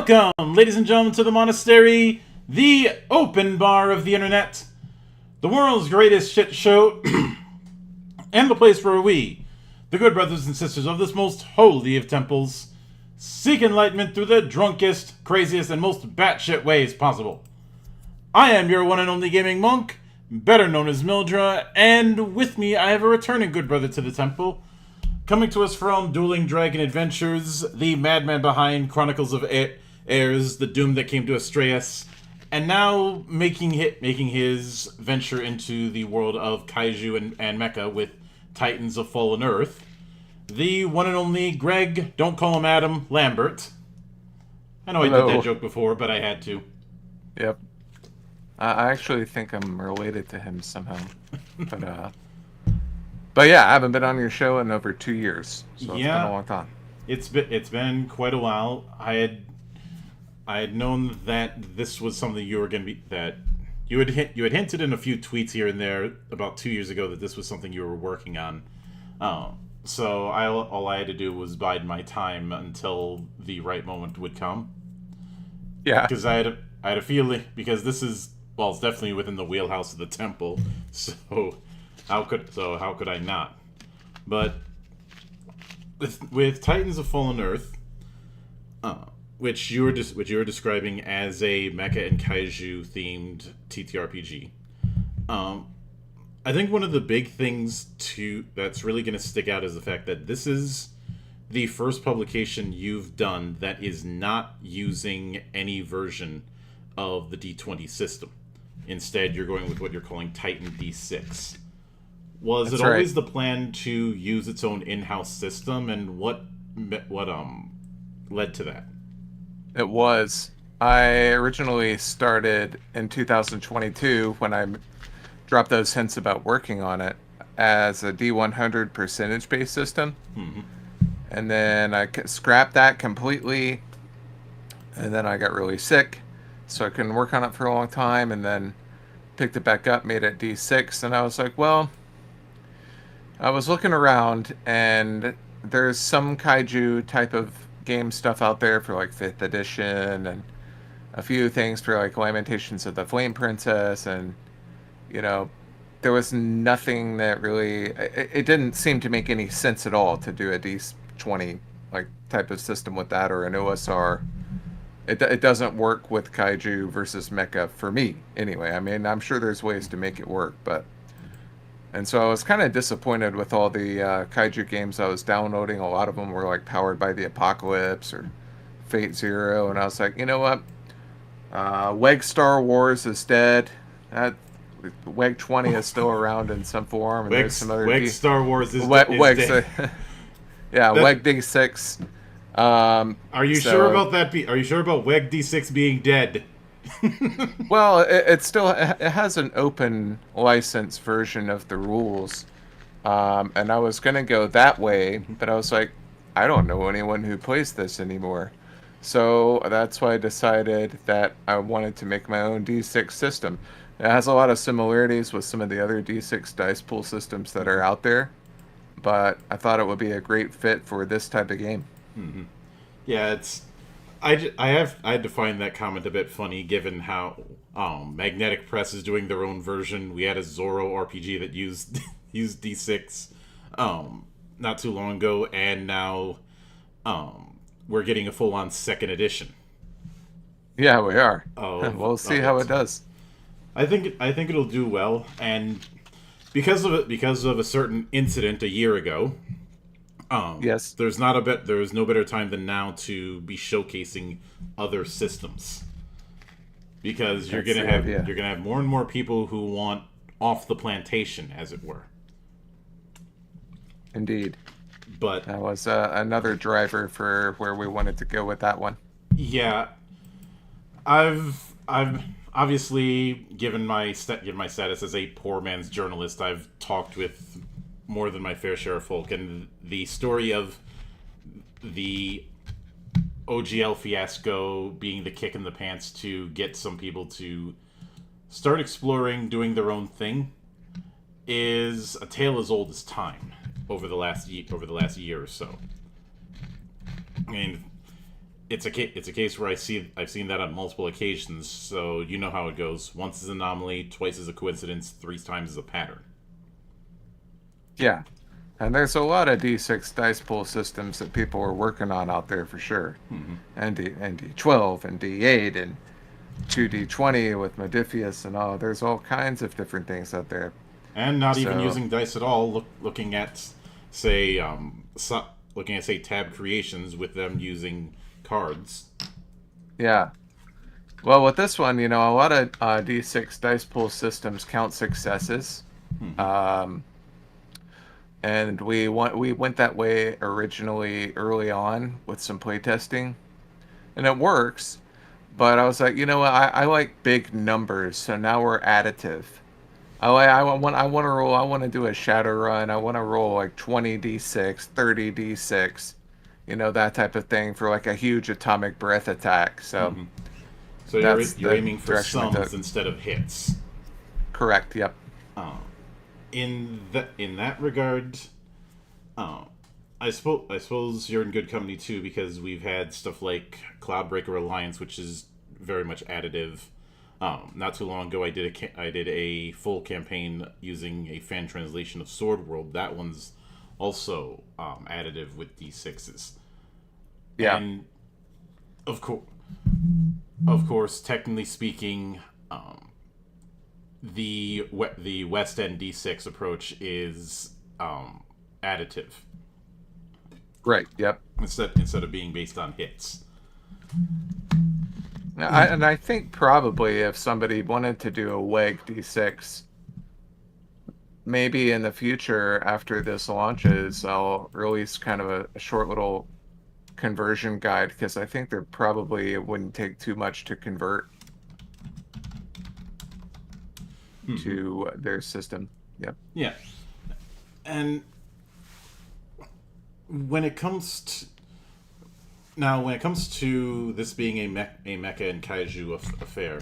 Welcome, ladies and gentlemen, to the monastery, the open bar of the internet, the world's greatest shit show, and the place where we, the good brothers and sisters of this most holy of temples, seek enlightenment through the drunkest, craziest, and most batshit ways possible. I am your one and only gaming monk, better known as Mildra, and with me I have a returning good brother to the temple, coming to us from Dueling Dragon Adventures, the madman behind Chronicles of Airs, the doom that came to Astraeus, and now making his venture into the world of Kaiju and Mecha with Titans of Fallen Earth, the one and only Greg, don't call him Adam, Lambert. I know Hello. I did that joke before, but I had to. Yep. I actually think I'm related to him somehow. But yeah, I haven't been on your show in over 2 years, so it's been a long time. It's been quite a while. I had known that this was something you were going to be, that you had hinted in a few tweets here and there about 2 years ago that this was something you were working on. So all I had to do was bide my time until the right moment would come. Yeah. Because I had a feeling, because this is, well, it's definitely within the wheelhouse of the temple. So how could I not? But with Titans of Fallen Earth, which you were describing as a mecha and kaiju themed TTRPG, I think one of the big things that's really going to stick out is the fact that this is the first publication you've done that is not using any version of the D20 system. Instead, you're going with what you're calling Titan D6. Was That's it always right. the plan to use its own in-house system, and what led to that? It was. I originally started in 2022 when I dropped those hints about working on it as a D100 percentage-based system. Mm-hmm. And then I scrapped that completely. And then I got really sick, so I couldn't work on it for a long time. And then picked it back up, made it D6. And I was like, well, I was looking around, and there's some kaiju type of game stuff out there for like 5th edition, and a few things for like Lamentations of the Flame Princess, and there was nothing that really. It didn't seem to make any sense at all to do a D20 like type of system with that, or an OSR. It doesn't work with kaiju versus mecha for me anyway. I mean, I'm sure there's ways to make it work, but. And so I was kind of disappointed with all the kaiju games I was downloading. A lot of them were like Powered by the Apocalypse or Fate Zero, and I was like, you know what? WEG Star Wars is dead. WEG 20 is still around in some form, and there's some other WEG Star Wars is dead. Yeah, that, WEG D6. Are you sure about that? Are you sure about WEG D6 being dead? Well, it still has an open license version of the rules, and I was gonna go that way, but I was like, I don't know anyone who plays this anymore, so that's why I decided that I wanted to make my own D6 system. It has a lot of similarities with some of the other D6 dice pool systems that are out there, but I thought it would be a great fit for this type of game. Mm-hmm. Yeah, it's. I had to find that comment a bit funny, given how Magnetic Press is doing their own version. We had a Zorro RPG that used D6 not too long ago, and now we're getting a full-on second edition. Yeah, we are. We'll see how it does. I think it'll do well, and because of a certain incident a year ago. Yes. There's no better time than now to be showcasing other systems, because you're gonna have more and more people who want off the plantation, as it were. Indeed. But that was another driver for where we wanted to go with that one. Yeah, I've obviously given my status as a poor man's journalist. I've talked with more than my fair share of folk, and the story of the OGL fiasco being the kick in the pants to get some people to start exploring doing their own thing is a tale as old as time over the last year or so. I mean, it's a case where I've seen that on multiple occasions. So you know how it goes. Once is an anomaly, twice is a coincidence, three times is a pattern. Yeah. And there's a lot of D6 dice pool systems that people are working on out there for sure. Mm-hmm. And D12 and D8 and 2D20 with Modifius and all. There's all kinds of different things out there. And not even So, using dice at all. Looking at say tab creations with them using cards. yeah. Well, with this one, a lot of D6 dice pool systems count successes. Mm-hmm. And we went that way originally early on with some playtesting, and it works. But I was like, you know what? I like big numbers, so now we're additive. I want to roll. I want to do a shadow run. I want to roll like 20d6, 30d6, that type of thing for like a huge atomic breath attack. So Mm-hmm. So that's you're the aiming for direction I sums took. instead of hits. Correct. Yep. Uh, in that regard, uh, I suppose you're in good company too, because we've had stuff like Cloudbreaker Alliance, which is very much additive. Not too long ago, I did a full campaign using a fan translation of Sword World. That one's also additive with D6s, Yeah. and of course, technically speaking, the West End D6 approach is additive Right. Yep. instead of being based on hits. And I think probably if somebody wanted to do a WEG D6, maybe in the future after this launches, I'll release kind of a short little conversion guide, because I think there probably it wouldn't take too much to convert to their system. Yep. Yeah, and when it comes to this being a mecha and kaiju affair,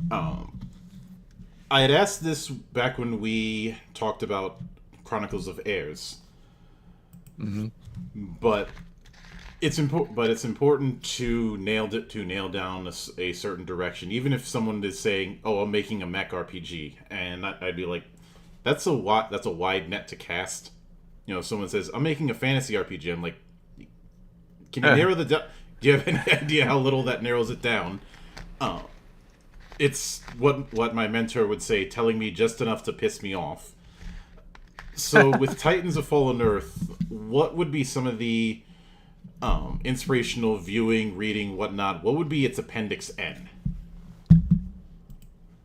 I had asked this back when we talked about Chronicles of Heirs, but it's important to nail down a certain direction, even if someone is saying, "Oh, I'm making a mech RPG," and I'd be like, "That's a wide net to cast." If someone says, "I'm making a fantasy RPG," I'm like, "Can you narrow the down? Do you have any idea how little that narrows it down?" It's what my mentor would say, telling me just enough to piss me off. So with Titans of Fallen Earth, what would be some of the inspirational viewing, reading, whatnot? What would be its Appendix N?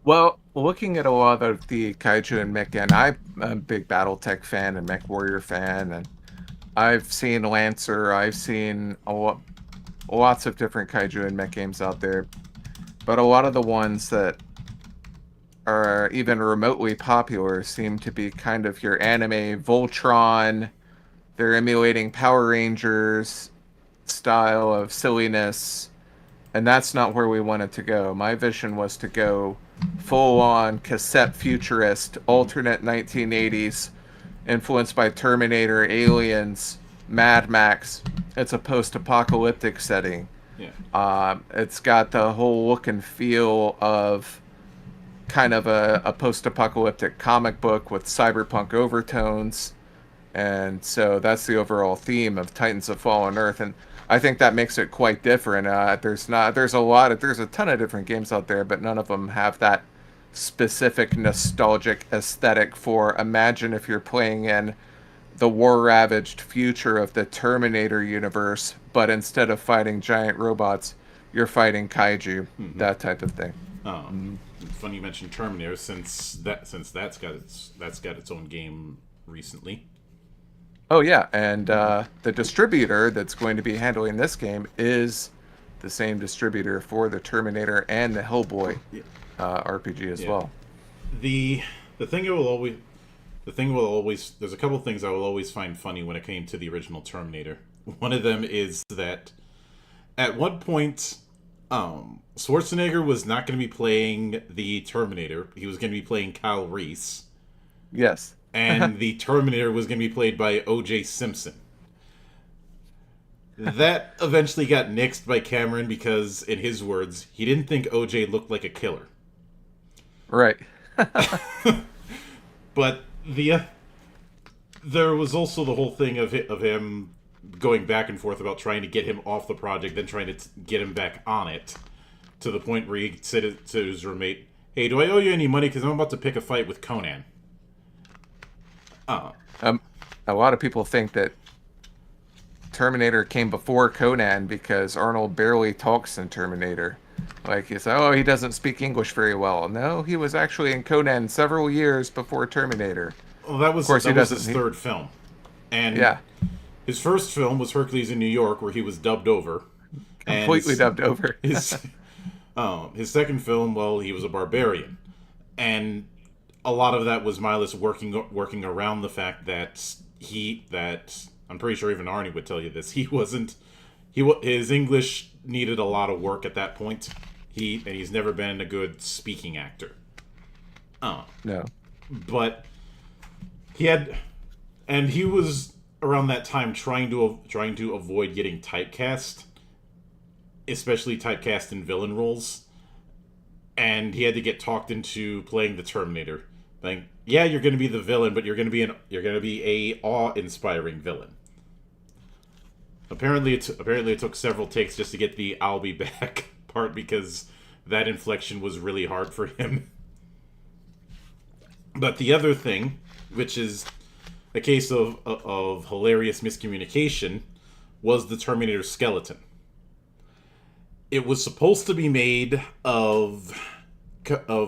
Well, looking at a lot of the kaiju and mech, and I'm a big BattleTech fan and Mech Warrior fan, and I've seen Lancer, I've seen lots of different kaiju and mech games out there, but a lot of the ones that are even remotely popular seem to be kind of your anime Voltron. They're emulating Power Rangers style of silliness, and that's not where we wanted to go. My vision was to go full-on cassette futurist, alternate 1980s, influenced by Terminator, Aliens, Mad Max. It's a post-apocalyptic setting. Yeah. It's got the whole look and feel of kind of a post-apocalyptic comic book with cyberpunk overtones. And so that's the overall theme of Titans of Fallen Earth, and I think that makes it quite different. There's a ton of different games out there, but none of them have that specific nostalgic aesthetic for, imagine if you're playing in the war-ravaged future of the Terminator universe, but instead of fighting giant robots, you're fighting kaiju, that type of thing. It's funny you mentioned Terminator, since that's got its own game recently. Oh yeah, and the distributor that's going to be handling this game is the same distributor for the Terminator and the Hellboy RPG as well. The thing will always there's a couple things I will always find funny when it came to the original Terminator. One of them is that at one point, Schwarzenegger was not going to be playing the Terminator. He was going to be playing Kyle Reese. Yes. And the Terminator was going to be played by O.J. Simpson. That eventually got nixed by Cameron because, in his words, he didn't think OJ looked like a killer. Right. But there was also the whole thing of him going back and forth about trying to get him off the project, then trying to get him back on it, to the point where he said to his roommate, "Hey, do I owe you any money? Because I'm about to pick a fight with Conan." A lot of people think that Terminator came before Conan because Arnold barely talks in Terminator. Like, you say, oh, he doesn't speak English very well. No, he was actually in Conan several years before Terminator. Well, that was his third film. And yeah, his first film was Hercules in New York, where he was dubbed over. Completely dubbed over. his second film, well, he was a barbarian. And a lot of that was Milas working around the fact that I'm pretty sure even Arnie would tell you this. His English needed a lot of work at that point. He's never been a good speaking actor. No. But he was around that time trying to avoid getting typecast, especially typecast in villain roles. And he had to get talked into playing the Terminator. Like, yeah, you're going to be the villain, but you're going to be a awe-inspiring villain. Apparently it took several takes just to get the "I'll be back" part, because that inflection was really hard for him. But the other thing, which is a case of hilarious miscommunication, was the Terminator skeleton. It was supposed to be made of essentially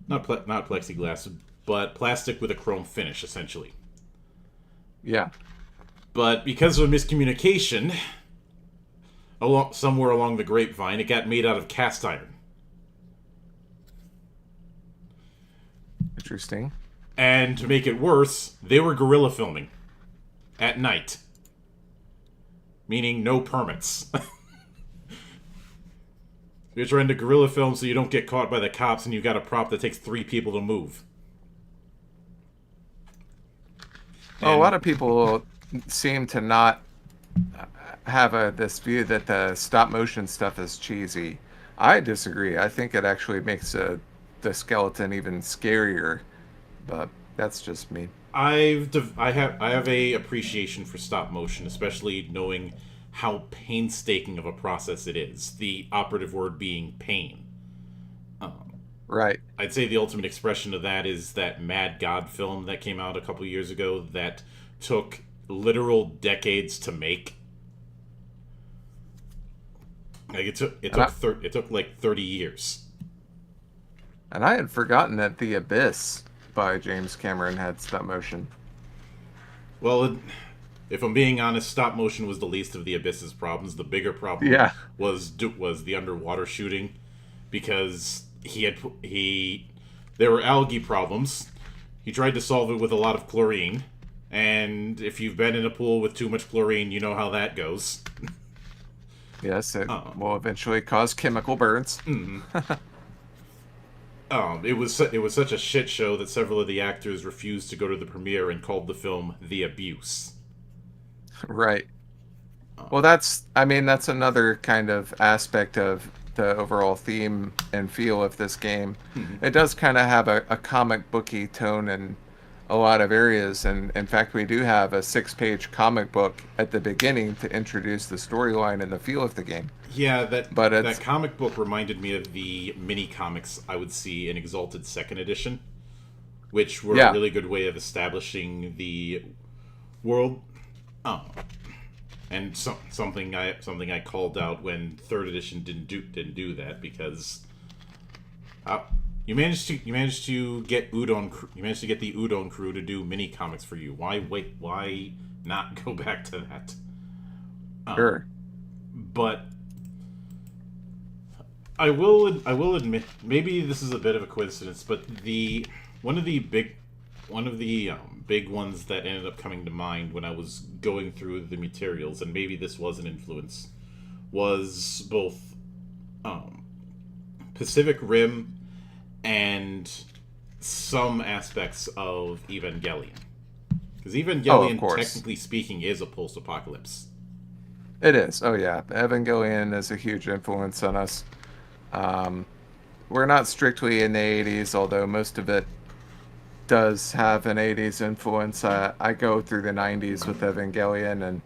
not plexiglass, but plastic with a chrome finish, essentially. Yeah. But because of a miscommunication, somewhere along the grapevine, it got made out of cast iron. Interesting. And to make it worse, they were guerrilla filming at night, meaning no permits. You're trying to guerrilla film so you don't get caught by the cops, and you got a prop that takes 3 people to move. Well, a lot of people seem to not have this view that the stop motion stuff is cheesy. I disagree. I think it actually makes the skeleton even scarier, but that's just me. I have a appreciation for stop motion, especially knowing how painstaking of a process it is. The operative word being pain. Right. I'd say the ultimate expression of that is that Mad God film that came out a couple years ago that took literal decades to make. Like it took like 30 years. And I had forgotten that The Abyss by James Cameron had stop motion. Well, if I'm being honest, stop motion was the least of the Abyss's problems. The bigger problem was the underwater shooting, because there were algae problems. He tried to solve it with a lot of chlorine, and if you've been in a pool with too much chlorine, you know how that goes. Yes, it will eventually cause chemical burns. Mm-hmm. It was such a shit show that several of the actors refused to go to the premiere and called the film The Abuse. Right. Well, that's another kind of aspect of the overall theme and feel of this game. Mm-hmm. It does kind of have a comic booky tone in a lot of areas, and in fact we do have a 6-page comic book at the beginning to introduce the storyline and the feel of the game. Yeah, that comic book reminded me of the mini comics I would see in Exalted 2nd Edition, which were a really good way of establishing the world. And something I called out when 3rd Edition didn't do that, because you managed to get the Udon crew to do mini comics for you. Why not go back to that? Sure. But I will admit, maybe this is a bit of a coincidence, but one of the big ones that ended up coming to mind when I was going through the materials, and maybe this was an influence, was both Pacific Rim and some aspects of Evangelion. Because Oh, of Evangelion, course. technically speaking, is a post-apocalypse. It is. Oh, yeah. Evangelion is a huge influence on us. Um, we're not strictly in the 80s, although most of it does have an 80s influence. I go through the 90s with Evangelion and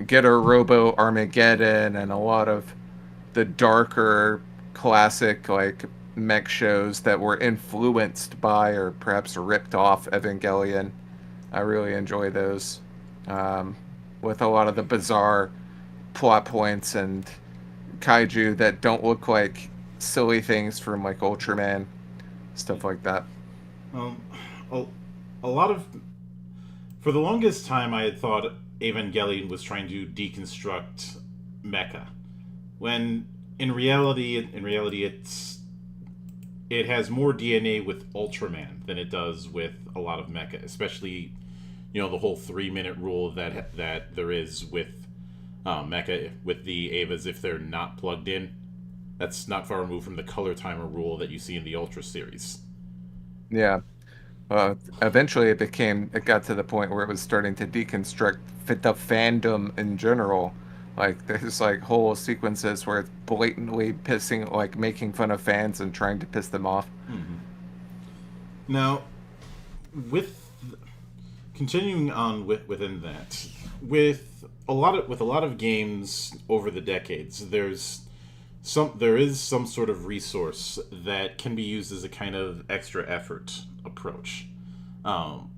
Getter Robo Armageddon and a lot of the darker classic like mech shows that were influenced by or perhaps ripped off Evangelion. I really enjoy those, um, with a lot of the bizarre plot points and kaiju that don't look like silly things from like Ultraman, stuff like that. Um, a, a lot of For the longest time, I had thought Evangelion was trying to deconstruct mecha, when in reality, it has more DNA with Ultraman than it does with a lot of mecha, especially the whole 3 minute rule that there is with mecha with the Avas if they're not plugged in. That's not far removed from the color timer rule that you see in the Ultra series. Yeah. Eventually it got to the point where it was starting to deconstruct the fandom in general. Like there's like whole sequences where it's blatantly pissing, like making fun of fans and trying to piss them off. Mm-hmm. Now, with continuing on within that, with a lot of games over the decades, there is some sort of resource that can be used as a kind of extra effort approach. Um,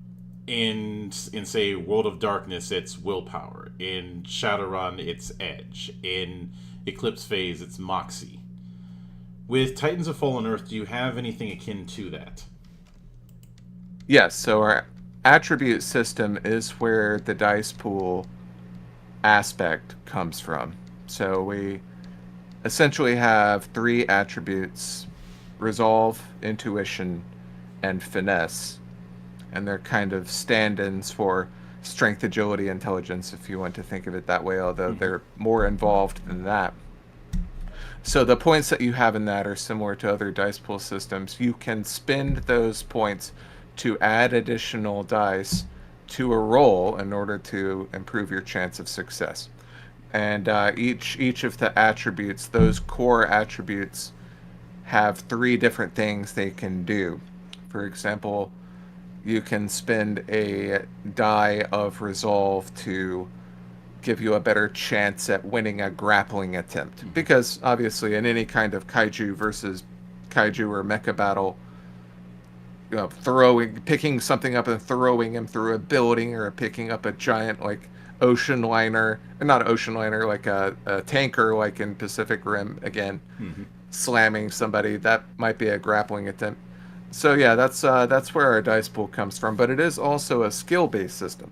in say World of Darkness, it's willpower. In Shadowrun, it's edge. In Eclipse Phase, it's moxie. With Titans of Fallen Earth, do you have anything akin to that? Yes, so our attribute system is where the dice pool aspect comes from. So we essentially have three attributes: resolve, intuition, and finesse. And they're kind of stand ins for strength, agility, intelligence, if you want to think of it that way, although Mm-hmm. they're more involved than that. So the points that you have in that are similar to other dice pool systems. You can spend those points to add additional dice to a roll in order to improve your chance of success. And each of the attributes, those core attributes, have three different things they can do. For example, you can spend a die of resolve to give you a better chance at winning a grappling attempt. Mm-hmm. Because obviously, in any kind of kaiju versus kaiju or mecha battle, picking something up and throwing him through a building, or picking up a giant like ocean liner, not ocean liner, like a tanker, like in Pacific Rim again, Mm-hmm. slamming somebody, that might be a grappling attempt. So yeah, that's where our dice pool comes from, but it is also a skill-based system.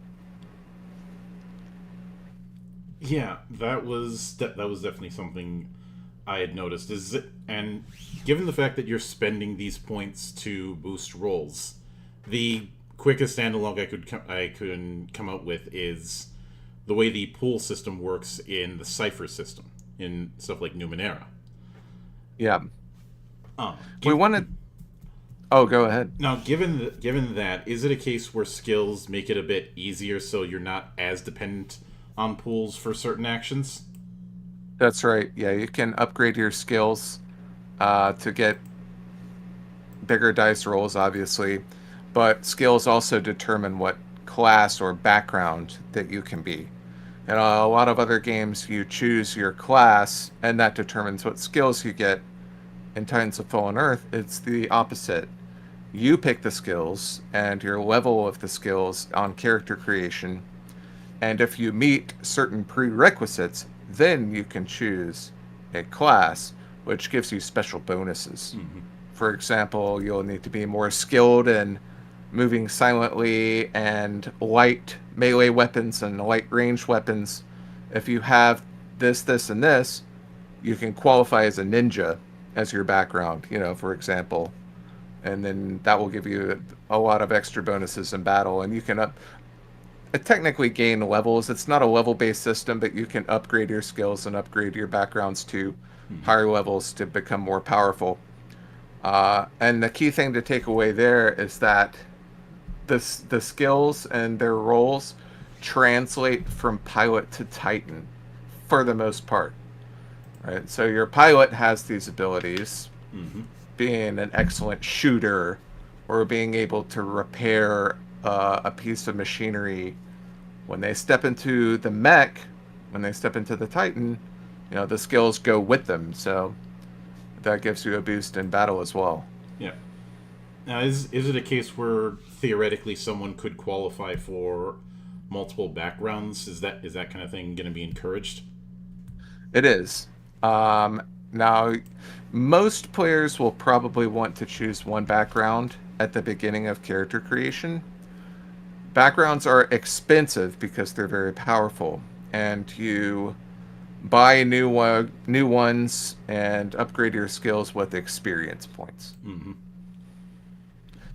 Yeah, that was definitely something I had noticed. And given the fact that you're spending these points to boost rolls, the quickest analog I could come up with is the way the pool system works in the cipher system in stuff like Numenera. Yeah, Uh, we give, wanted. Oh, go ahead. Now, given that, is it a case where skills make it a bit easier so you're not as dependent on pools for certain actions? That's right. Yeah, you can upgrade your skills to get bigger dice rolls, obviously, but skills also determine what class or background that you can be. In a lot of other games, you choose your class, and that determines what skills you get. In Titans of Fallen Earth, it's the opposite. You pick the skills and your level of the skills on character creation, and if you meet certain prerequisites, then you can choose a class, which gives you special bonuses. Mm-hmm. For example, you'll need to be more skilled in moving silently and light melee weapons and light range weapons. If you have this, and this, you can qualify as a ninja as your background, for example. And then that will give you a lot of extra bonuses in battle. And you can technically gain levels. It's not a level-based system, but you can upgrade your skills and upgrade your backgrounds to Mm-hmm. higher levels to become more powerful. And the key thing to take away there is that the skills and their roles translate from pilot to Titan for the most part, right? So your pilot has these abilities, Mm-hmm. being an excellent shooter or being able to repair a piece of machinery. When they step into the mech, when they step into the Titan, the skills go with them. So that gives you a boost in battle as well. Yeah. Now, is it a case where theoretically someone could qualify for multiple backgrounds? Is that kind of thing going to be encouraged? It is. Now, most players will probably want to choose one background at the beginning of character creation. Backgrounds are expensive because they're very powerful, and you buy new ones and upgrade your skills with experience points. Mm-hmm.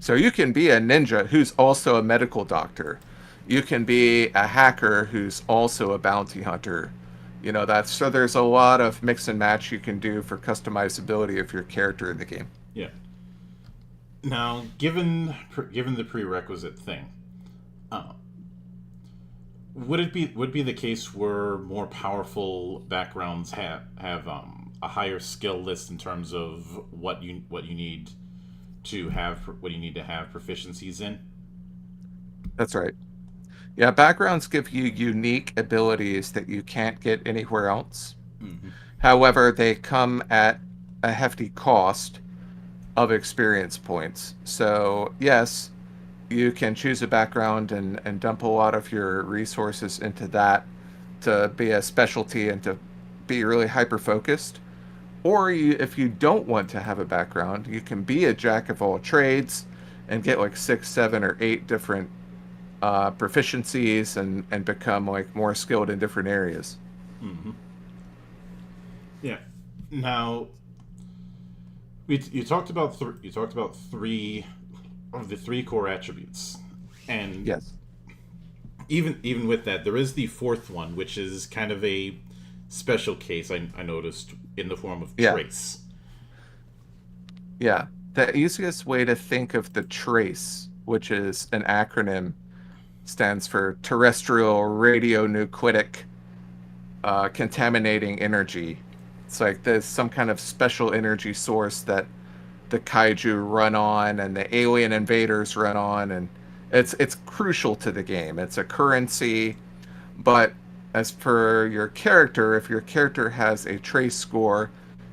So you can be a ninja who's also a medical doctor. You can be a hacker who's also a bounty hunter. That's so there's a lot of mix and match you can do for customizability of your character in the game. Yeah. Now, given the prerequisite thing, uh, would be the case where more powerful backgrounds have a higher skill list in terms of what you need to have proficiencies in? That's right. Yeah, backgrounds give you unique abilities that you can't get anywhere else. Mm-hmm. However, they come at a hefty cost of experience points. So, yes, you can choose a background and dump a lot of your resources into that to be a specialty and to be really hyper focused. Or if you don't want to have a background, you can be a jack of all trades and get like 6, 7, or 8 different proficiencies and become like more skilled in different areas. Mm-hmm. Yeah. Now, you talked about three of the three core attributes, and Yes. even with that, there is the fourth one, which is kind of a special case. I noticed in the form of Yeah. trace. Yeah. The easiest way to think of the trace, which is an acronym, stands for terrestrial radionuclidic contaminating energy. It's like there's some kind of special energy source that the kaiju run on and the alien invaders run on, and it's crucial to the game. It's a currency, but as for your character, if your character has a trace score,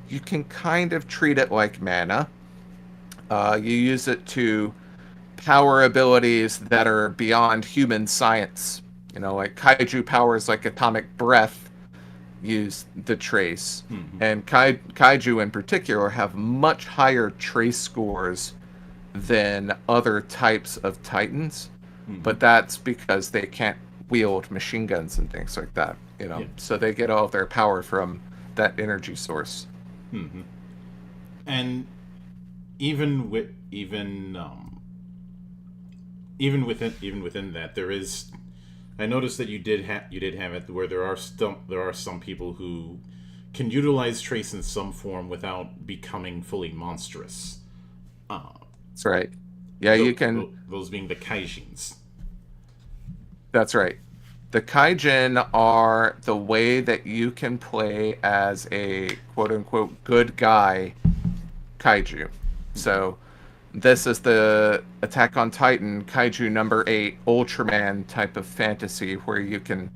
you can kind of treat it like mana. You use it to power abilities that are beyond human science. Like kaiju powers like atomic breath use the trace. Mm-hmm. And kaiju in particular have much higher trace scores than other types of titans. Mm-hmm. But that's because they can't wield machine guns and things like that. Yeah. So they get all of their power from that energy source. Mm-hmm. And even within that, there is. I noticed that you did have it where there are some people who can utilize trace in some form without becoming fully monstrous. That's right. Yeah, you can. Those being the kaijins. That's right. The kaijin are the way that you can play as a quote unquote good guy kaiju. So this is the Attack on Titan kaiju number 8 Ultraman type of fantasy where you can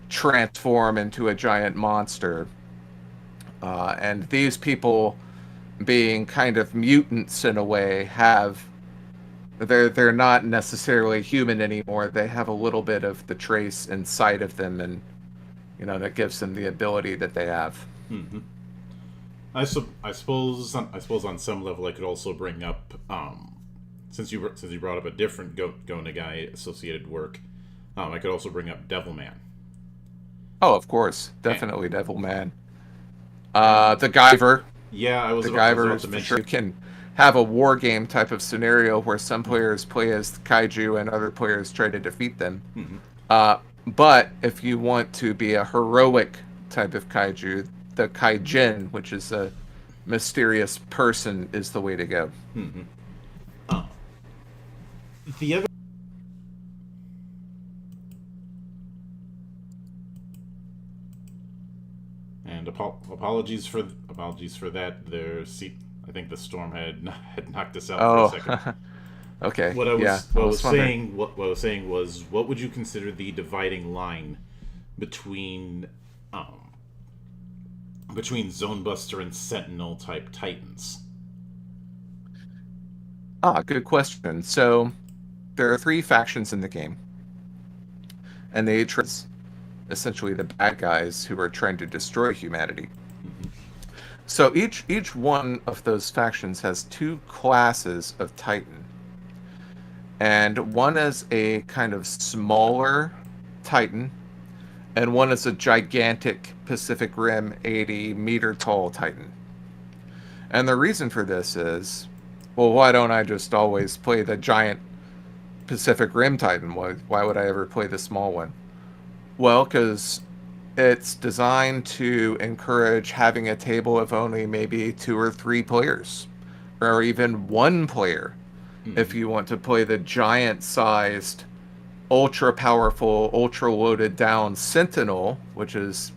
transform into a giant monster. And these people, being kind of mutants in a way, they're not necessarily human anymore. They have a little bit of the trace inside of them, and that gives them the ability that they have. Mm-hmm. I suppose on some level I could also bring up since you brought up a different Go Nagai associated work, I could also bring up Devilman. Oh, of course, definitely Devilman. The Guyver. Yeah, I was The about Guyver to for mention. sure. You can have a war game type of scenario where some players play as kaiju and other players try to defeat them. Mm-hmm. But if you want to be a heroic type of kaiju, the kaijin, which is a mysterious person, is the way to go. Mm-hmm. The other apologies for that. I think the storm had knocked us out for a Oh, second. okay. Yeah, I was wondering. What I was saying was, what would you consider the dividing line between between Zone Buster and Sentinel type Titans? Good question. So there are three factions in the game, and they each is essentially the bad guys who are trying to destroy humanity. Mm-hmm. So each one of those factions has two classes of Titan, and one is a kind of smaller Titan, and one is a gigantic Pacific Rim 80-meter tall Titan. And the reason for this is, well, why don't I just always play the giant Pacific Rim Titan? Why would I ever play the small one? Well, because it's designed to encourage having a table of only maybe 2 or 3 players, or even one player, if you want to play the giant-sized, ultra-powerful, ultra-loaded down Sentinel, which is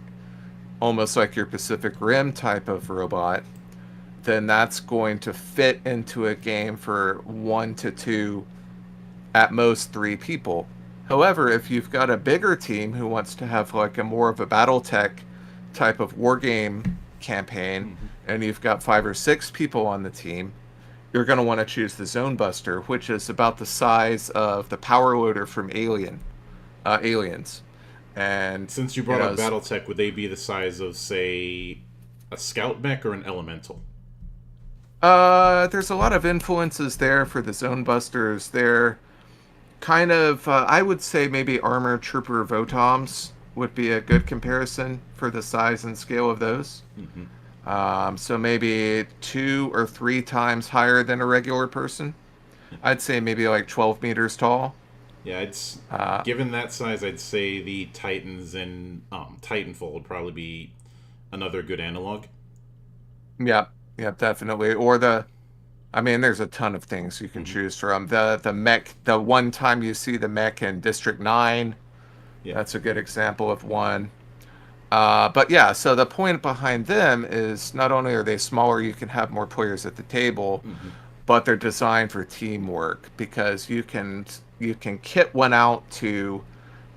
almost like your Pacific Rim type of robot. Then that's going to fit into a game for 1 to 2, at most 3 people. However, if you've got a bigger team who wants to have like a more of a BattleTech type of war game campaign, and you've got 5 or 6 people on the team, you're going to want to choose the Zone Buster, which is about the size of the power loader from Aliens. And since you brought up BattleTech, would they be the size of, say, a Scout mech or an Elemental? There's a lot of influences there for the Zone Busters. They're kind of, I would say maybe Armor Trooper Votoms would be a good comparison for the size and scale of those. Mm-hmm. So maybe 2 or 3 times higher than a regular person. I'd say maybe like 12 meters tall. Yeah, given that size, I'd say the Titans in Titanfall would probably be another good analog. Yeah, definitely. Or there's a ton of things you can choose from. The mech, the one time you see the mech in District 9, that's a good example of one. But yeah, so the point behind them is not only are they smaller, you can have more players at the table, but they're designed for teamwork, because you can kit one out to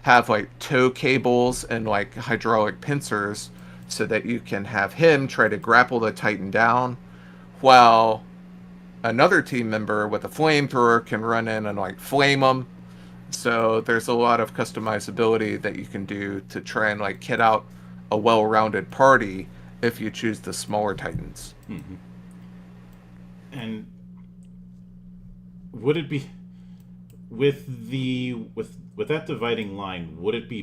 have like tow cables and like hydraulic pincers, so that you can have him try to grapple the Titan down, while another team member with a flamethrower can run in and like flame them. So there's a lot of customizability that you can do to try and like kit out a well-rounded party if you choose the smaller Titans. Mm-hmm. And would it be with that dividing line? Would it be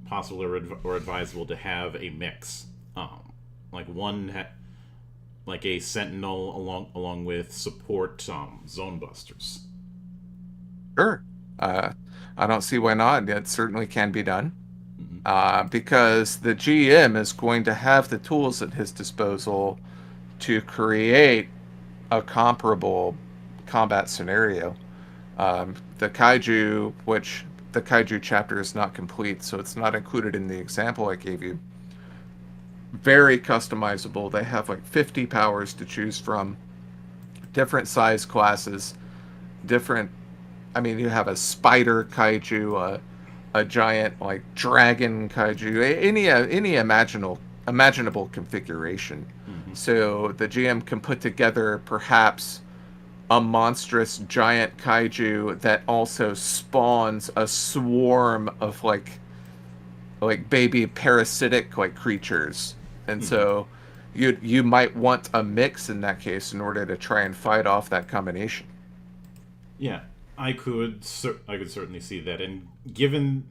possible or advisable to have a mix, like like a Sentinel along with support Zone Busters? Sure. I don't see why not. It certainly can be done. Because the GM is going to have the tools at his disposal to create a comparable combat scenario. The kaiju, which the kaiju chapter is not complete, so it's not included in the example I gave you. Very customizable. They have like 50 powers to choose from, different size classes, you have a spider kaiju, a giant like dragon kaiju, any imaginable configuration. So the GM can put together perhaps a monstrous giant kaiju that also spawns a swarm of like baby parasitic like creatures, and so you might want a mix in that case in order to try and fight off that combination. Yeah, I could certainly see that, and given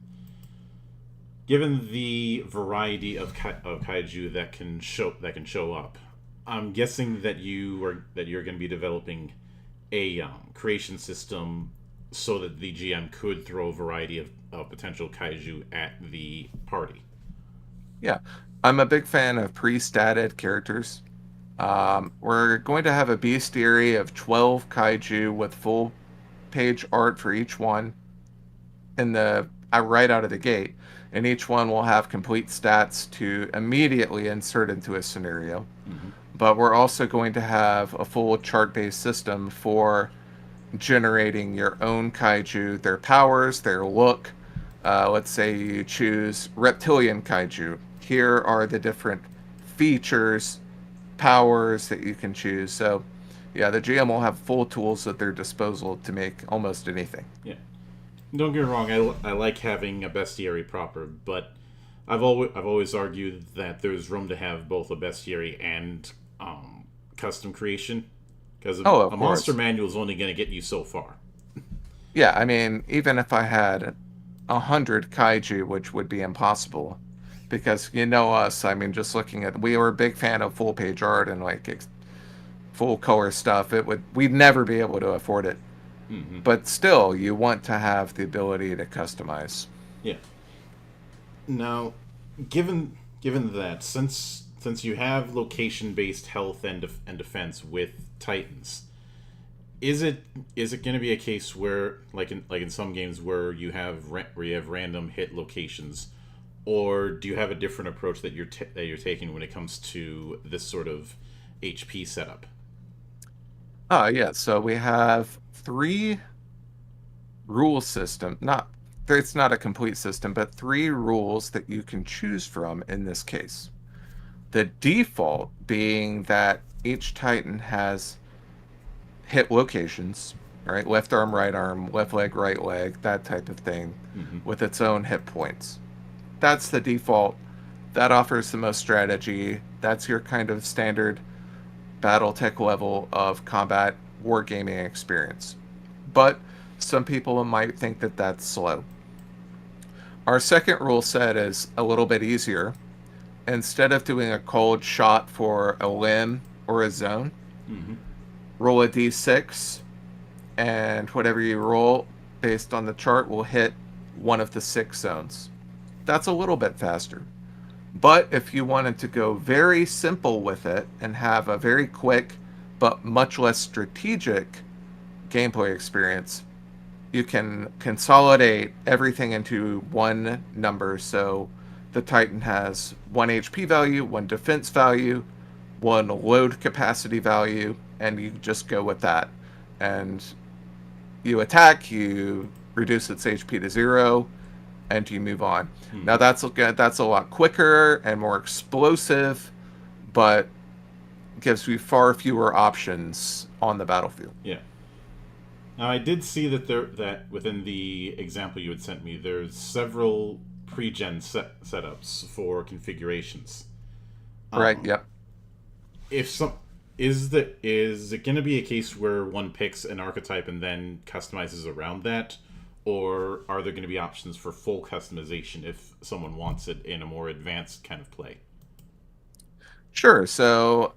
the variety of kaiju that can show up, I'm guessing that you're going to be developing a creation system so that the GM could throw a variety of potential kaiju at the party. Yeah, I'm a big fan of pre-statted characters. We're going to have a bestiary of 12 kaiju with full page art for each one in the right out of the gate, and each one will have complete stats to immediately insert into a scenario. Mm-hmm. But we're also going to have a full chart-based system for generating your own kaiju, their powers, their look. Let's say you choose reptilian kaiju. Here are the different features, powers that you can choose. So, yeah, the GM will have full tools at their disposal to make almost anything. Yeah. Don't get me wrong. I like having a bestiary proper, but I've always argued that there's room to have both a bestiary and custom creation, because Oh, of a monster course. manual is only going to get you so far. Yeah, I mean, even if I had 100 kaiju, which would be impossible, because you know us. I mean, just looking at, we were a big fan of full page art and like full color stuff. We'd never be able to afford it. Mm-hmm. But still, you want to have the ability to customize. Yeah. Now, given that, since you have location based health and defense with Titans, is it going to be a case where like in some games where you have random hit locations, or do you have a different approach that you're taking when it comes to this sort of HP setup? Yeah, so we have three rule system, not it's not a complete system, but three rules that you can choose from in this case. The default being that each Titan has hit locations, right? Left arm, right arm, left leg, right leg, that type of thing, Mm-hmm. with its own hit points. That's the default. That offers the most strategy. That's your kind of standard Battletech level of combat wargaming experience. But some people might think that that's slow. Our second rule set is a little bit easier. Instead of doing a cold shot for a limb or a zone, Mm-hmm. roll a d6, and whatever you roll based on the chart will hit one of the six zones. That's a little bit faster. But if you wanted to go very simple with it and have a very quick but much less strategic gameplay experience, you can consolidate everything into one number. So the Titan has one HP value, one defense value, one load capacity value, and you just go with that. And you attack, you reduce its HP to 0, and you move on. Mm-hmm. Now that's a lot quicker and more explosive, but gives you far fewer options on the battlefield. Yeah. Now I did see that within the example you had sent me, there's several pre-gen setups for configurations. Right? Um, Yep. if some is it going to be a case where one picks an archetype and then customizes around that, or are there going to be options for full customization if someone wants it in a more advanced kind of play? Sure. So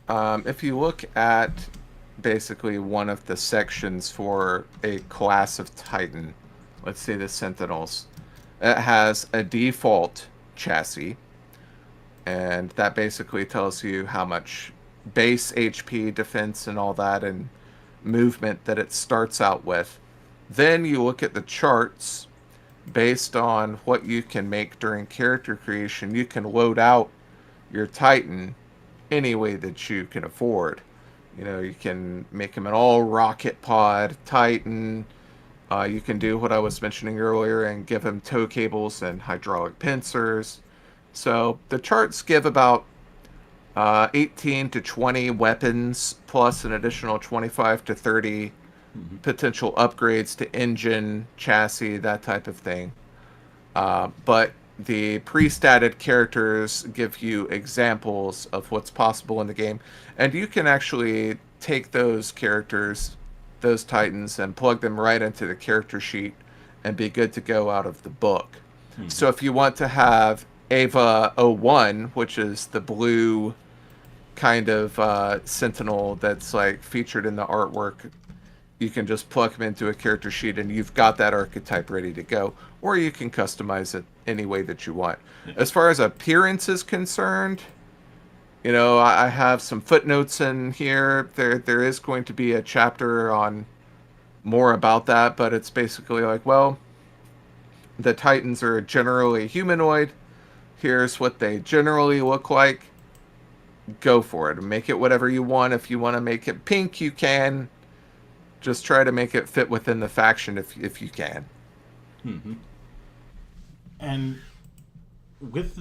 if you look at basically one of the sections for a class of Titan, let's say the Sentinels, it has a default chassis, and that basically tells you how much base HP, defense, and all that, and movement that it starts out with. Then you look at the charts based on what you can make during character creation. You can load out your Titan any way that you can afford. You know, you can make him an all rocket pod Titan. You can do what I was mentioning earlier and give him tow cables and hydraulic pincers. So the charts give about 18 to 20 weapons plus an additional 25 to 30 Mm-hmm. potential upgrades to engine, chassis, that type of thing. But the pre-statted characters give you examples of what's possible in the game, and you can actually take those characters, those Titans, and plug them right into the character sheet and be good to go out of the book. Mm-hmm. So if you want to have Ava 01, which is the blue kind of sentinel that's like featured in the artwork, you can just plug them into a character sheet and you've got that archetype ready to go. Or you can customize it any way that you want. Yeah. As far as appearance is concerned, you know, I have some footnotes in here. There is going to be a chapter on more about that, but it's basically like, well, The Titans are generally humanoid. Here's what they generally look like. Go for it. Make it whatever you want. If you want to make it pink, you can. Just try to make it fit within the faction if you can. Mm-hmm. And with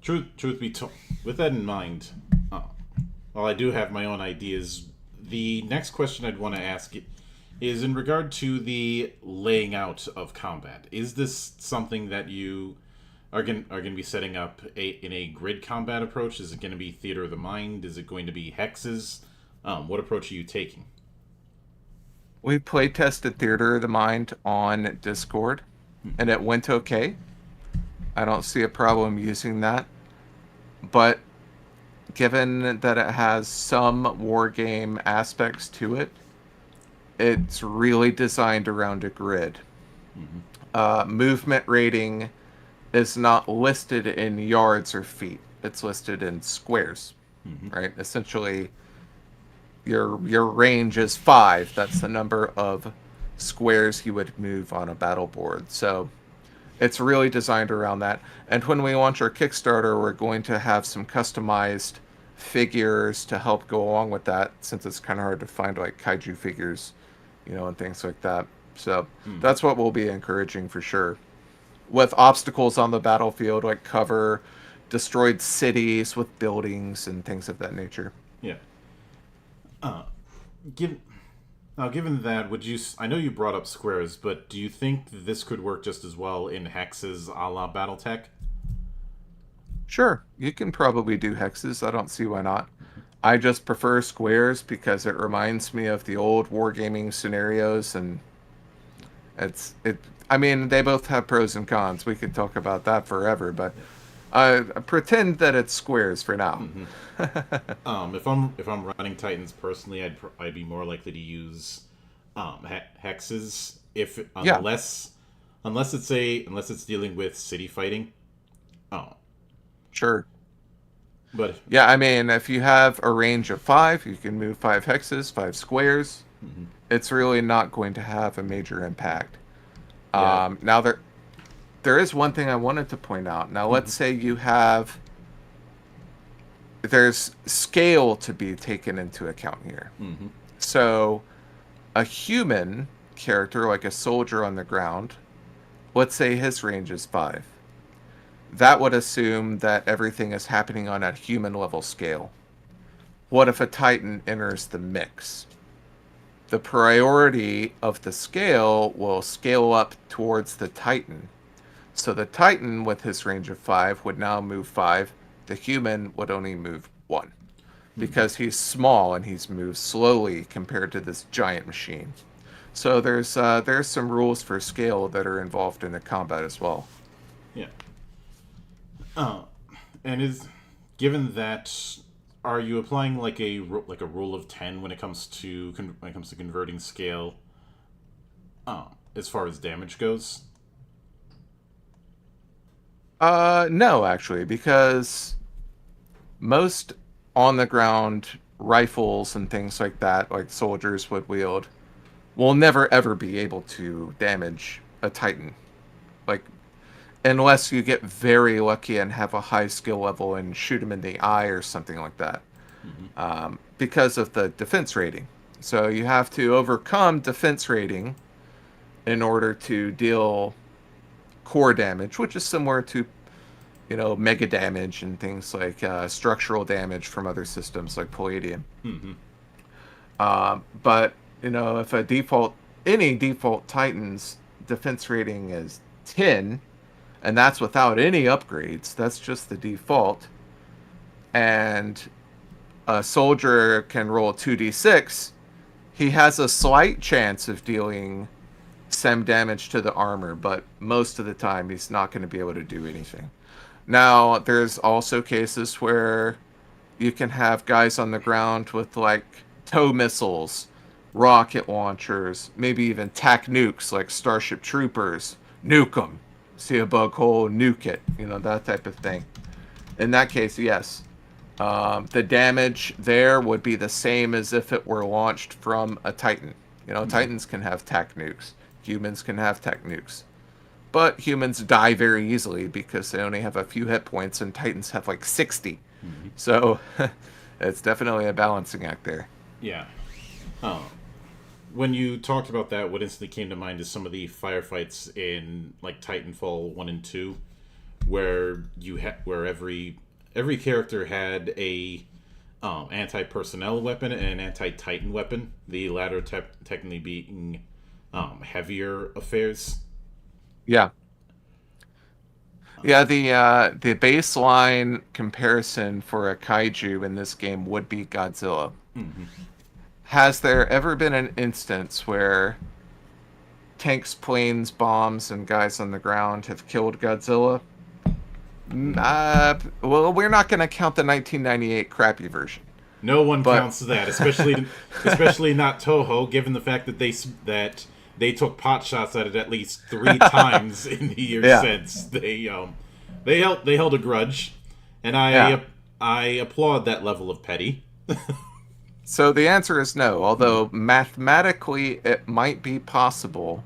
truth be told, with that in mind, while I do have my own ideas, the next question I'd want to ask is in regard to the laying out of combat. Is this something that you are going to be setting up in a grid combat approach? Is it going to be theater of the mind? Is it going to be hexes? What approach are you taking? We play tested Theater of the Mind on Discord, and it went okay. I don't see a problem using that. But given that it has some war game aspects to it, it's really designed around a grid. Movement rating is not listed in yards or feet. It's listed in squares, right? Essentially, your range is 5. That's the number of squares you would move on a battle board. So it's really designed around that. And when we launch our Kickstarter, we're going to have some customized figures to help go along with that, since it's kind of hard to find like kaiju figures, and things like that. So that's what we'll be encouraging for sure. With obstacles on the battlefield, like cover, destroyed cities with buildings and things of that nature. Yeah. Given that, I know you brought up squares, but do you think this could work just as well in hexes a la BattleTech? Sure, you can probably do hexes. I don't see why not. I just prefer squares because it reminds me of the old wargaming scenarios, and I mean, they both have pros and cons. We could talk about that forever, but pretend that it's squares for now. If I'm running Titans personally, I'd be more likely to use hexes unless it's dealing with city fighting. Sure. But yeah, I mean, if you have a range of 5, you can move 5 hexes, 5 squares. It's really not going to have a major impact. Yeah. Now there is one thing I wanted to point out. Now let's say there's scale to be taken into account here. So a human character, like a soldier on the ground, let's say his range is 5. That would assume that everything is happening on a human level scale. What if a Titan enters the mix? The priority of the scale will scale up towards the Titan. So the Titan, with his range of 5, would now move 5. The human would only move 1. Because he's small and he's moved slowly compared to this giant machine. So there's some rules for scale that are involved in the combat as well. Yeah. And given that, are you applying like a rule of 10 when it comes to converting scale? As far as damage goes. No, actually, because most on the ground rifles and things like that, like soldiers would wield, will never ever be able to damage a Titan. Like, unless you get very lucky and have a high skill level and shoot him in the eye or something like that. Because of the defense rating. So you have to overcome defense rating in order to deal core damage, which is similar to, mega damage and things like structural damage from other systems like Palladium. But, if any default Titan's defense rating is 10, and that's without any upgrades, that's just the default, and a soldier can roll 2d6, he has a slight chance of dealing some damage to the armor, but most of the time he's not going to be able to do anything. Now, there's also cases where you can have guys on the ground with like tow missiles, rocket launchers, maybe even tac nukes like Starship Troopers. Nuke them. See a bug hole, nuke it. That type of thing. In that case, yes. The damage there would be the same as if it were launched from a Titan. Titans can have tac nukes. Humans can have tac nukes. But humans die very easily because they only have a few hit points, and Titans have like 60. Mhm. So it's definitely a balancing act there. Yeah. Oh. When you talked about that, what instantly came to mind is some of the firefights in like Titanfall 1 and 2, where where every character had a anti-personnel weapon and an anti-Titan weapon. The latter technically being heavier affairs. Yeah. Yeah, the baseline comparison for a kaiju in this game would be Godzilla. Mm-hmm. Has there ever been an instance where tanks, planes, bombs, and guys on the ground have killed Godzilla? Well, we're not going to count the 1998 crappy version. No one But counts that, especially not Toho, given the fact that they took pot shots at least 3 times in the years Yeah. since. They held a grudge, and Yeah. I applaud that level of petty. So the answer is no, although mathematically it might be possible.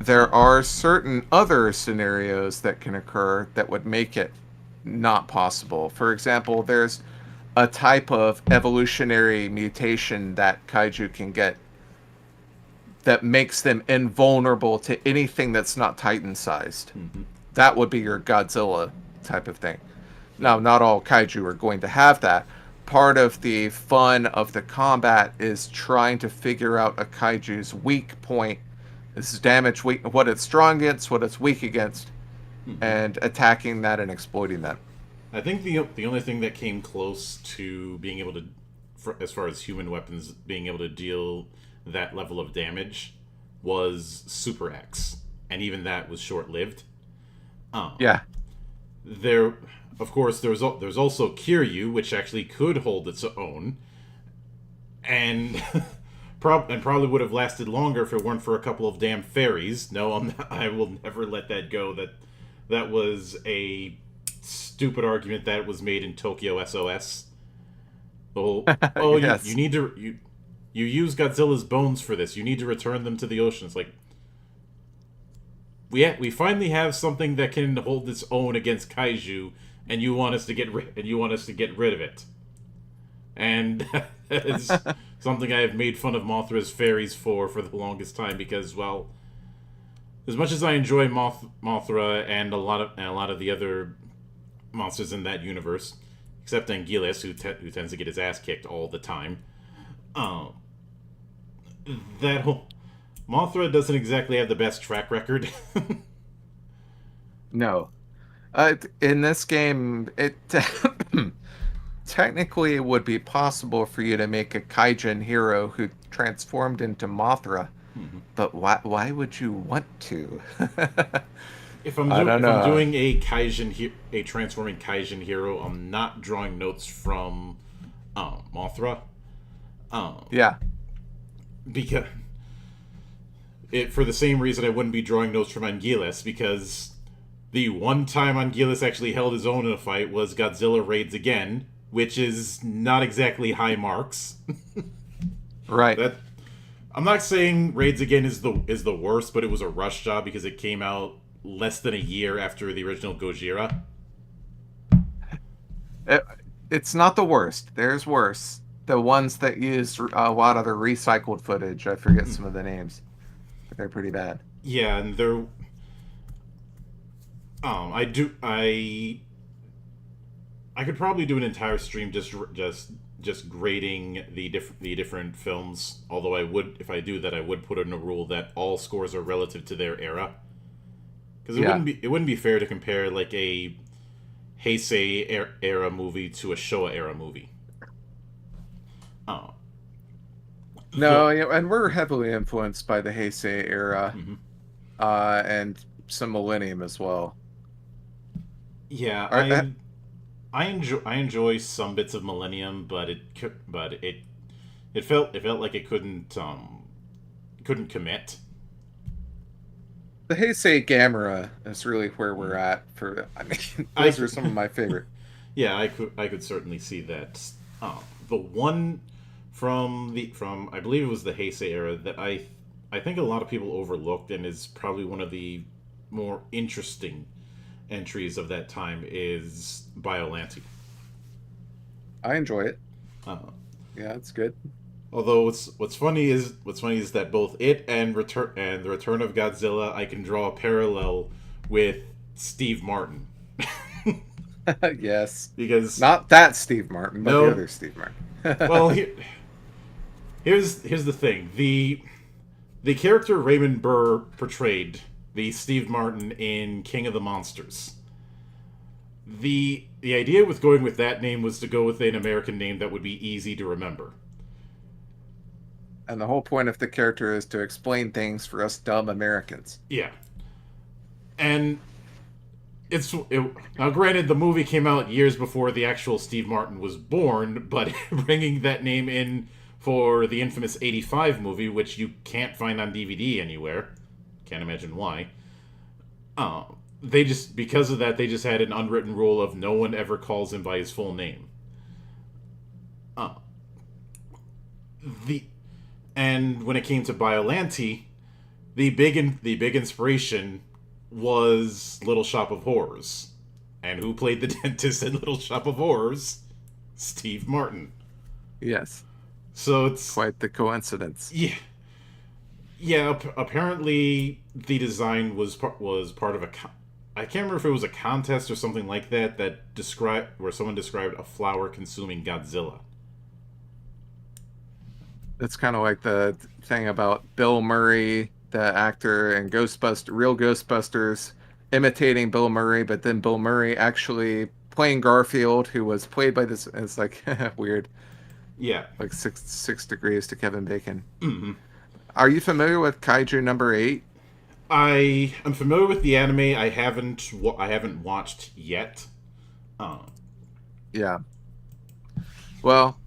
There are certain other scenarios that can occur that would make it not possible. For example, there's a type of evolutionary mutation that kaiju can get that makes them invulnerable to anything that's not Titan sized. Mm-hmm. That would be your Godzilla type of thing. Now, not all kaiju are going to have that. Part of the fun of the combat is trying to figure out a kaiju's weak point. This is damage weak, what it's strong against, what it's weak against, Mm-hmm. and attacking that and exploiting that. I think the only thing that came close to being able to, as far as human weapons being able to deal that level of damage, was Super X, and even that was short lived. Yeah. There, of course, there's also Kiryu, which actually could hold its own, and probably would have lasted longer if it weren't for a couple of damn fairies. No, I will never let that go. That was a stupid argument that was made in Tokyo SOS. Yes. You need to you use Godzilla's bones for this. You need to return them to the ocean. It's like we finally have something that can hold its own against kaiju, and you want us to get rid of it. And that is something I have made fun of Mothra's fairies for the longest time, because, well, as much as I enjoy Mothra and a lot of the other monsters in that universe, except Anguillus, who tends to get his ass kicked all the time, that whole Mothra doesn't exactly have the best track record. No. In this game, it technically it would be possible for you to make a kaijin hero who transformed into Mothra, but why would you want to? If I'm doing a transforming kaijin hero, I'm not drawing notes from Mothra. Yeah. Because for the same reason I wouldn't be drawing notes from Anguillus, because the one time Anguillus actually held his own in a fight was Godzilla Raids Again, which is not exactly high marks. Right. I'm not saying Raids Again is the worst, but it was a rush job because it came out less than a year after the original Gojira. It's not the worst. There's worse. The ones that use a lot of the recycled footage. I forget some of the names. But they're pretty bad. Yeah, and they're. I could probably do an entire stream just grading the different films. Although if I do that, I would put in a rule that all scores are relative to their era, because it wouldn't be fair to compare like a Heisei era movie to a Showa era movie. Oh. No, and we're heavily influenced by the Heisei era, Mm-hmm. And some Millennium as well. Yeah, I enjoy some bits of Millennium, but it felt like it couldn't commit. The Heisei Gamera is really where we're at. Those are some of my favorite. Yeah, I could certainly see that. The one from I believe it was the Heisei era that I think a lot of people overlooked and is probably one of the more interesting entries of that time is Biollante. I enjoy it. Uh, Yeah, it's good. although what's funny is that both it and the Return of Godzilla, I can draw a parallel with Steve Martin. Yes. Because Not that Steve Martin, but the no, other Steve Martin. well, here's the thing: the character Raymond Burr portrayed, the Steve Martin in King of the Monsters. The idea with going with that name was to go with an American name that would be easy to remember. And the whole point of the character is to explain things for us dumb Americans. Yeah, and now granted the movie came out years before the actual Steve Martin was born, but bringing that name in for the infamous '85 movie, which you can't find on DVD anywhere, can't imagine why. They just because of that they just had an unwritten rule of no one ever calls him by his full name. Uh, the and when it came to Biollante, the big inspiration was Little Shop of Horrors. And who played the dentist in Little Shop of Horrors? Steve Martin. Yes. So it's Quite the coincidence. yeah, yeah. Apparently, the design was part of a. I can't remember if it was a contest or something like that described where someone described a flower consuming Godzilla. It's kind of like the thing about Bill Murray, the actor in Real Ghostbusters, imitating Bill Murray, but then Bill Murray actually playing Garfield, who was played by this. It's like weird, Yeah. like six degrees to Kevin Bacon. Hmm. Are you familiar with Kaiju number 8? I am familiar with the anime. I haven't watched yet. Uh, Yeah. Well,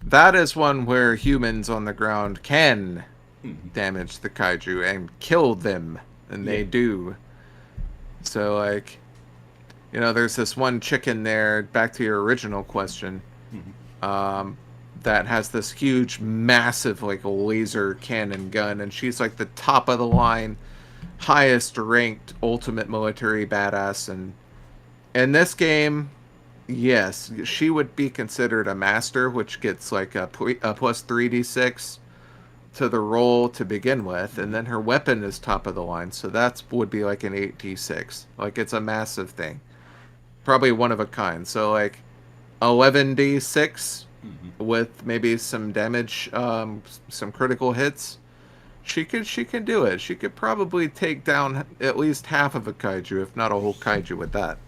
that is one where humans on the ground can damage the kaiju and kill them, and they Yeah. do. So, like, there's this one chicken there, back to your original question, that has this huge, massive, like, laser cannon gun, and she's, like, the top of the line, highest ranked ultimate military badass, and in this game, yes, she would be considered a master, which gets like a plus 3d6 to the roll to begin with, and then her weapon is top of the line, so that would be like an 8d6. Like, it's a massive thing. Probably one of a kind. So, like, 11d6 with maybe some damage, some critical hits. She can do it. She could probably take down at least half of a kaiju, if not a whole kaiju with that.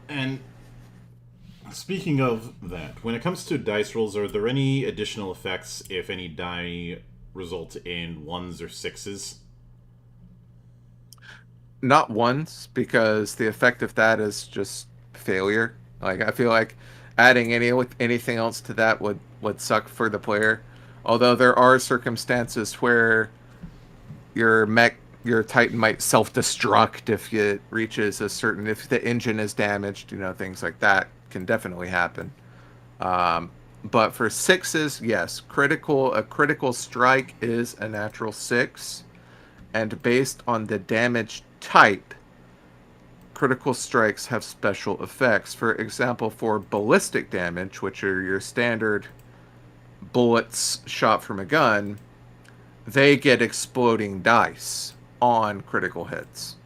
and speaking of that, when it comes to dice rolls, are there any additional effects if any die result in ones or sixes? Not once, because the effect of that is just failure. Like, I feel like adding anything else to that would suck for the player. Although there are circumstances where your Titan might self-destruct if it reaches if the engine is damaged, things like that can definitely happen. But for sixes, yes, a critical strike is a natural 6, and based on the damage type, critical strikes have special effects. For example, for ballistic damage, which are your standard bullets shot from a gun, they get exploding dice on critical hits.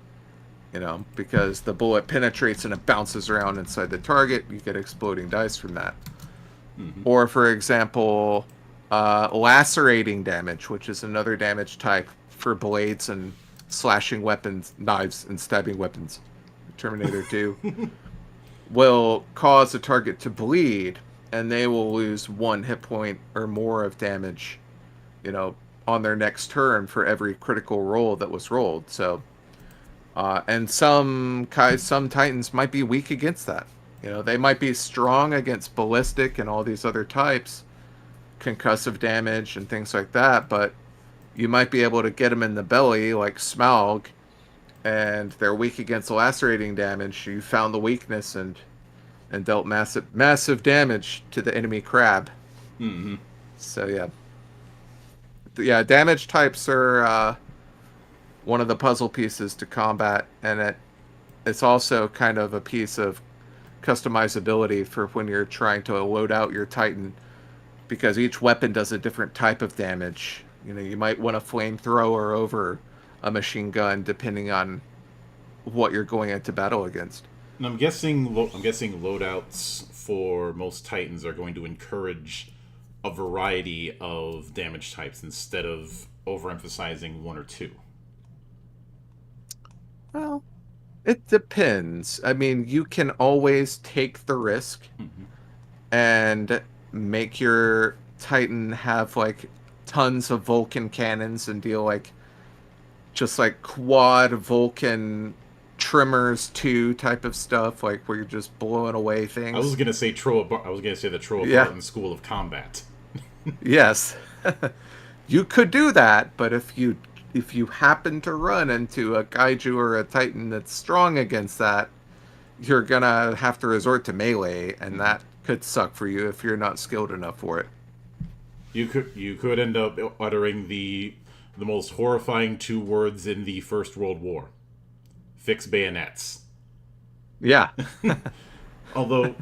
Because the bullet penetrates and it bounces around inside the target, you get exploding dice from that. Or, for example, lacerating damage, which is another damage type for blades and slashing weapons, knives and stabbing weapons. Terminator 2 will cause a target to bleed, and they will lose 1 hit point or more of damage, on their next turn for every critical roll that was rolled. So, and some Titans might be weak against that. They might be strong against ballistic and all these other types, concussive damage and things like that, but you might be able to get them in the belly like Smaug, and they're weak against lacerating damage. You found the weakness and dealt massive damage to the enemy crab. So yeah. yeah, damage types are one of the puzzle pieces to combat, and it's also kind of a piece of customizability for when you're trying to load out your Titan, because each weapon does a different type of damage. You know, you might want a flamethrower over a machine gun depending on what you're going into battle against. And I'm guessing loadouts for most Titans are going to encourage a variety of damage types instead of overemphasizing one or two. Well, it depends. I mean, you can always take the risk and make your Titan have like tons of Vulcan cannons and deal like just like quad Vulcan trimmers 2 type of stuff, like where you're just blowing away things. I was gonna say the Troa Yeah. Barton School of Combat. Yes. You could do that, but if you happen to run into a kaiju or a Titan that's strong against that, you're gonna have to resort to melee, and that could suck for you if you're not skilled enough for it. You could end up uttering the most horrifying 2 words in the First World War: fix bayonets. Yeah. Although,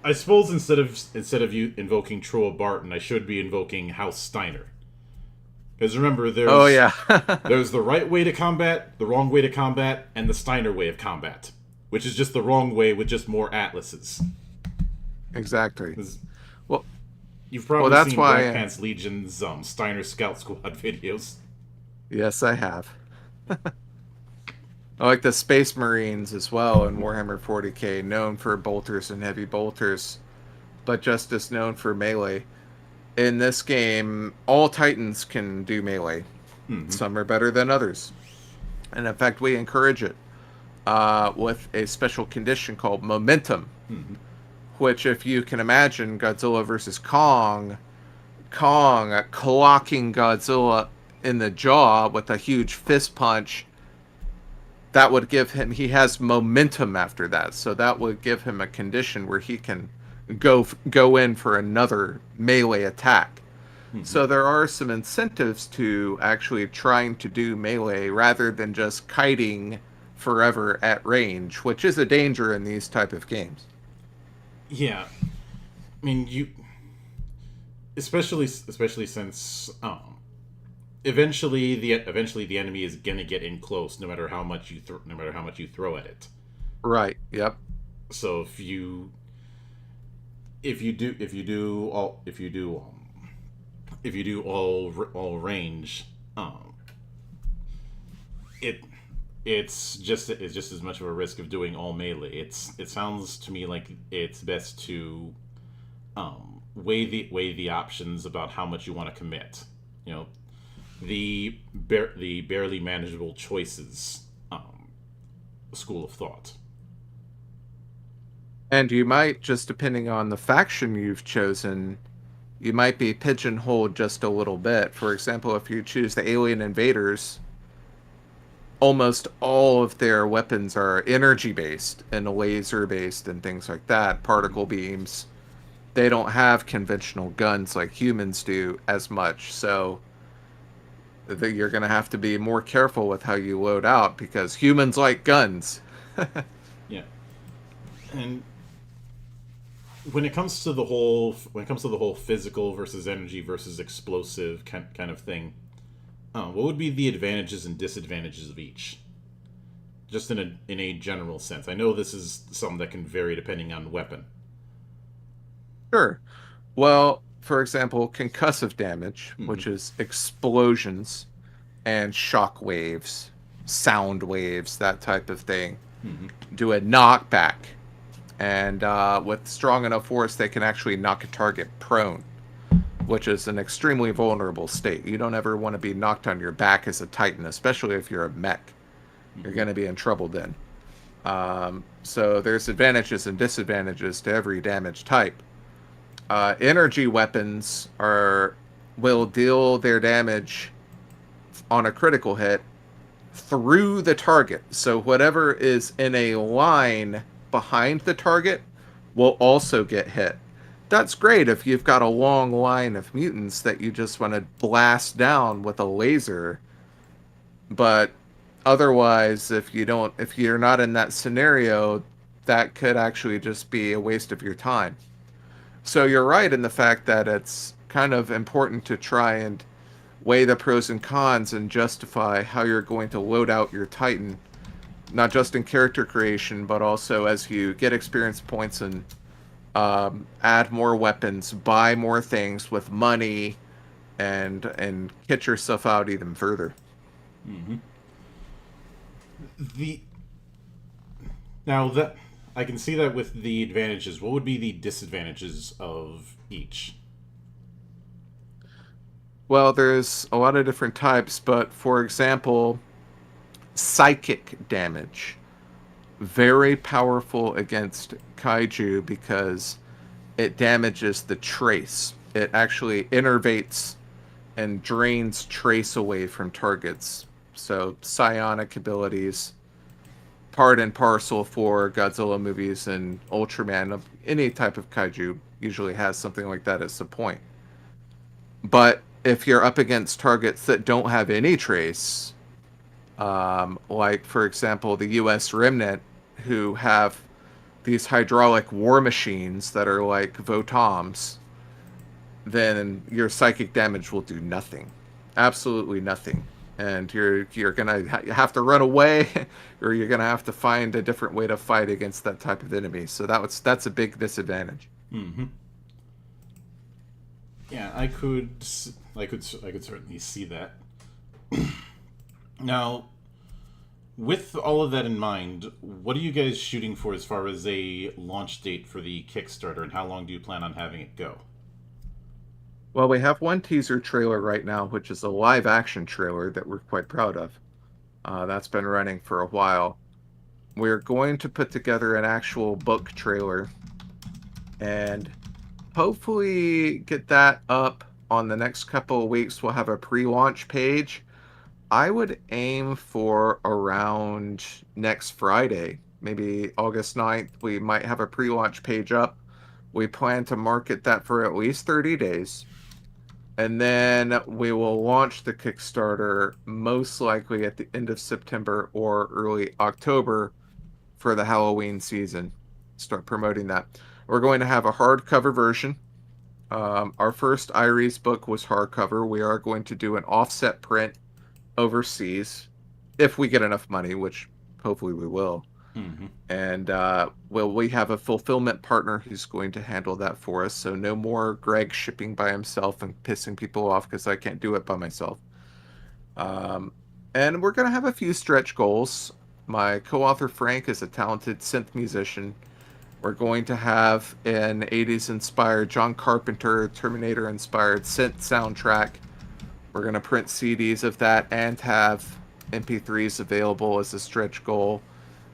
I suppose instead of you invoking Troa Barton, I should be invoking House Steiner. Because remember, Oh yeah. there's the right way to combat, the wrong way to combat, and the Steiner way of combat, which is just the wrong way with just more atlases. Exactly. Well, You've probably that's seen why Black Pants Legion's Steiner Scout Squad videos. yes, I have. I like the Space Marines as well in Warhammer 40k, known for bolters and heavy bolters, but just as known for melee. In this game, all Titans can do melee. Some are better than others. And in fact, we encourage it with a special condition called momentum, which, if you can imagine Godzilla versus Kong clocking Godzilla in the jaw with a huge fist punch, that would give him, he has momentum after that, so that would give him a condition where he can go in for another melee attack. So there are some incentives to actually trying to do melee rather than just kiting forever at range, which is a danger in these type of games. Yeah, I mean, you especially since eventually the enemy is gonna get in close, no matter how much you throw at it. Right. Yep. So if you do all range, it's just as much of a risk of doing all melee. It sounds to me like it's best to weigh the options about how much you want to commit. You know, the barely manageable choices school of thought. And you might, just depending on the faction you've chosen, you might be pigeonholed just a little bit. For example, if you choose the alien invaders, almost all of their weapons are energy based and laser based and things like that, particle beams. They don't have conventional guns like humans do as much, so you're going to have to be more careful with how you load out, because humans like guns. Yeah, and when it comes to the whole physical versus energy versus explosive kind of thing, what would be the advantages and disadvantages of each? Just in a general sense. I know this is something that can vary depending on weapon. Sure. Well, for example, concussive damage, which is explosions and shock waves, sound waves, that type of thing, do a knockback. And with strong enough force, they can actually knock a target prone, which is an extremely vulnerable state. You don't ever want to be knocked on your back as a Titan, especially if you're a mech. You're going to be in trouble then. So there's advantages and disadvantages to every damage type. Energy weapons will deal their damage on a critical hit through the target. So whatever is in a line behind the target will also get hit. that's great if you've got a long line of mutants that you just want to blast down with a laser. But otherwise, if you're not in that scenario, that could actually just be a waste of your time. So you're right in the fact that it's kind of important to try and weigh the pros and cons and justify how you're going to load out your Titan, not just in character creation, but also as you get experience points and add more weapons, buy more things with money, and get yourself out even further. Mm-hmm. The Now that I can see that with the advantages, what would be the disadvantages of each? Well, there's a lot of different types, but for example, psychic damage. Very powerful against kaiju because it damages the trace. It actually innervates and drains trace away from targets. So psionic abilities, part and parcel for Godzilla movies and Ultraman. Any type of kaiju usually has something like that as a point. But if you're up against targets that don't have any trace, like for example the U.S. Remnant, who have these hydraulic war machines that are like Votoms, then your psychic damage will do nothing, absolutely nothing, and you're gonna have to run away, or you're gonna have to find a different way to fight against that type of enemy. So that's a big disadvantage. Mm-hmm. Yeah, I could certainly see that. Now, with all of that in mind, what are you guys shooting for as far as a launch date for the Kickstarter, and how long do you plan on having it go? Well, we have one teaser trailer right now, which is a live action trailer that we're quite proud of. That's been running for a while. We're going to put together an actual book trailer and hopefully get that up on the next couple of weeks. We'll have a pre-launch page. I would aim for around next Friday, maybe August 9th. We might have a pre-launch page up. We plan to market that for at least 30 days. And then we will launch the Kickstarter most likely at the end of September or early October for the Halloween season. Start promoting that. We're going to have a hardcover version. Our first Iris book was hardcover. We are going to do an offset print overseas if we get enough money, which hopefully we will. Mm-hmm. And we have a fulfillment partner who's going to handle that for us. So no more Greg shipping by himself and pissing people off because I can't do it by myself. And we're going to have a few stretch goals. My co-author Frank is a talented synth musician. We're going to have an 80s inspired John Carpenter, Terminator inspired synth soundtrack. We're going to print CDs of that and have MP3s available as a stretch goal.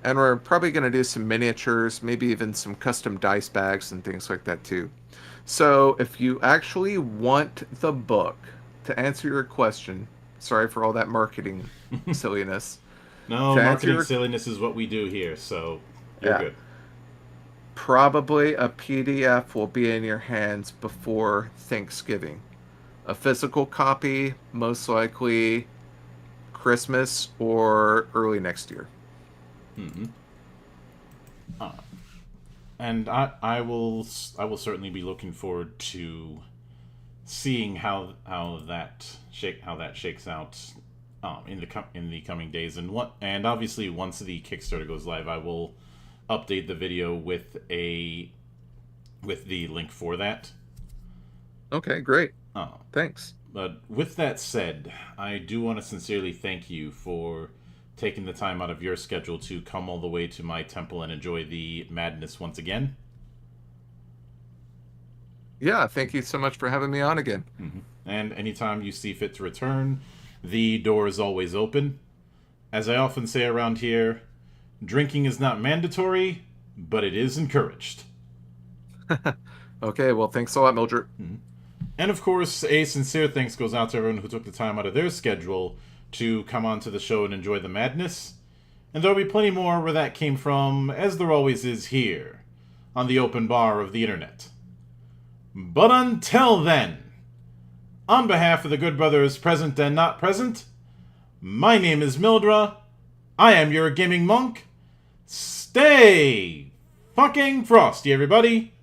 And we're probably going to do some miniatures, maybe even some custom dice bags and things like that too. So if you actually want the book, to answer your question, sorry for all that marketing silliness. No, marketing silliness is what we do here, so you're good. Probably a PDF will be in your hands before Thanksgiving. A physical copy, most likely Christmas or early next year. Mm-hmm. And I will certainly be looking forward to seeing how that shakes out in the coming days, and obviously once the Kickstarter goes live, I will update the video with the link for that. Okay, great. Thanks. But with that said, I do want to sincerely thank you for taking the time out of your schedule to come all the way to my temple and enjoy the madness once again. Yeah, thank you so much for having me on again. Mm-hmm. And anytime you see fit to return, the door is always open. As I often say around here, drinking is not mandatory, but it is encouraged. Okay, well, thanks a lot, Mildred. Mm-hmm. And of course, a sincere thanks goes out to everyone who took the time out of their schedule to come onto the show and enjoy the madness. And there'll be plenty more where that came from, as there always is here, on the open bar of the internet. But until then, on behalf of the good brothers present and not present, my name is Mildra. I am your gaming monk. Stay fucking frosty, everybody.